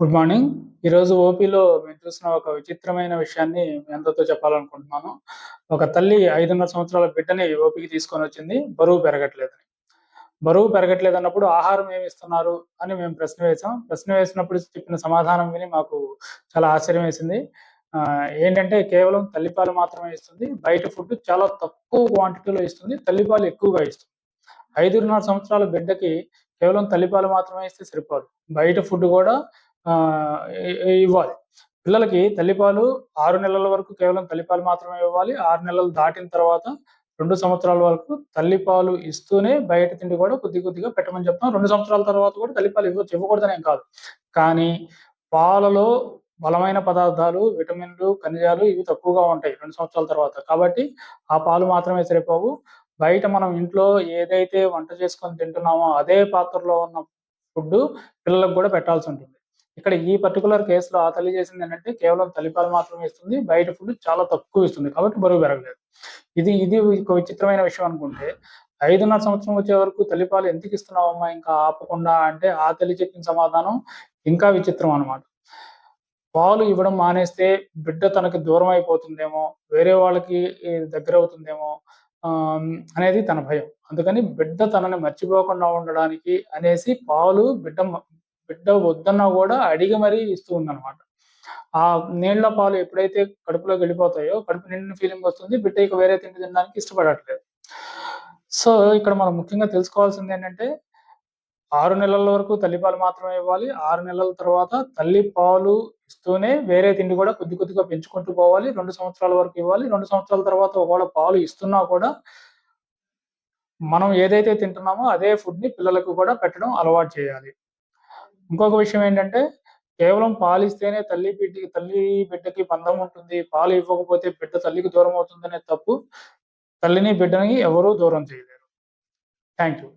Good morning. ఈరోజు ఓపీలో మేము చూసిన ఒక విచిత్రమైన విషయాన్ని మీ అందరితో చెప్పాలనుకుంటున్నాను. ఒక తల్లి 5.5 సంవత్సరాల బిడ్డని ఓపీకి తీసుకొనొచ్చింది. బరువు పెరగట్లేదని. బరువు పెరగట్లేదన్నప్పుడు ఆహారం ఏమిస్తున్నారు అని మేము ప్రశ్న వేశాం. ప్రశ్న వేసినప్పుడు చెప్పిన సమాధానం విని మాకు చాలా ఆశ్చర్యం వేసింది. ఏంటంటే కేవలం తల్లిపాలు మాత్రమే ఇస్తుంది. బయట ఫుడ్ చాలా తక్కువ క్వాంటిటీలో ఇస్తుంది. తల్లిపాలు ఎక్కువగా ఇస్తుంది. 5.5 సంవత్సరాల బిడ్డకి కేవలం తల్లిపాలు మాత్రమే ఇస్తే సరిపోదు. బయట ఫుడ్ గూడా ఇవ్వాలి. పిల్లలకి తల్లిపాలు 6 నెలల వరకు కేవలం తల్లిపాలు మాత్రమే ఇవ్వాలి. 6 నెలలు దాటిన తర్వాత 2 సంవత్సరాల వరకు తల్లిపాలు ఇస్తూనే బయట తిండి గూడా కొద్ది కొద్దిగా పెట్టమని చెప్తాం. 2 సంవత్సరాల తర్వాత కూడా తల్లిపాలు ఇవ్వచ్చు. ఇవ్వకూడదనేం కాదు. కానీ పాలలో బలమైన పదార్థాలు, విటమిన్‌లు, ఖనిజాలు ఇవి తక్కువగా ఉంటాయి 2 సంవత్సరాల తర్వాత. కాబట్టి ఆ పాలు మాత్రమే సరిపోవు. బయట మనం ఇంట్లో ఏదైతే వంట చేసుకొని తింటున్నామో అదే పాత్రలో ఉన్న ఫుడ్డు పిల్లలకు గూడా పెట్టాల్సుంటుంది. ఇక్కడ ఈ పర్టిక్యులర్ కేస్‌లో ఆ తల్లి చేసిందేంటంటే కేవలం తల్లిపాలు మాత్రమే ఇస్తుంది. బయట ఫుడ్ చాలా తక్కువ ఇస్తుంది. కాబట్టి బరువు పెరగలేదు. ఇది ఇది ఒక విచిత్రమైన విషయం అనుకుంటే 5.5 సంవత్సరం వచ్చే వరకు తల్లిపాలు ఎందుకిస్తున్నావమ్మా ఇంకా ఆపకుండా అంటే ఆ తల్లి చెప్పిన సమాధానం ఇంకా విచిత్రం అన్నమాట. పాలు ఇవ్వడం మానేస్తే బిడ్డ తనకి దూరం అయిపోతుందేమో, వేరే వాళ్ళకి దగ్గరవుతుందేమో అనేది తన భయం. అందుకని బిడ్డ తనని మర్చిపోకుండా ఉండడానికి అనేసి పాలు బిడ్డ వద్దన్నా గూడా అడిగి మరీ ఇస్తూ ఉందన్నమాట. ఆ నీళ్ళ పాలు ఎప్పుడైతే కడుపులోకి వెళ్ళిపోతాయో, కడుపు నిండిన ఫీలింగ్ వస్తుంది. బిడ్డ ఇక వేరే తిండి తినడానికి ఇష్టపడట్లేదు. సో, ఇక్కడ మనం ముఖ్యంగా తెలుసుకోవాల్సిందేంటంటే 6 నెలల వరకు తల్లిపాలు మాత్రమే ఇవ్వాలి. 6 నెలల తర్వాత తల్లి పాలు ఇస్తూనే వేరే తిండి గూడా కొద్ది కొద్దిగా పెంచుకుంటూ పోవాలి. 2 సంవత్సరాల వరకు ఇవ్వాలి. 2 సంవత్సరాల తర్వాత ఒకవేళ పాలు ఇస్తున్నా కూడా మనం ఏదైతే తింటున్నామో అదే ఫుడ్‌ని పిల్లలకు కూడా పెట్టడం అలవాటు చేయాలి. ఇంకొక విషయం ఏంటంటే కేవలం పాలిస్తేనే తల్లి బిడ్డకి బంధం ఉంటుంది. పాలు ఇవ్వకపోతే బిడ్డ తల్లికి దూరం అవుతుందనేది తప్పు. తల్లిని, బిడ్డని ఎవరు దూరం చేయలేరు. Thank you.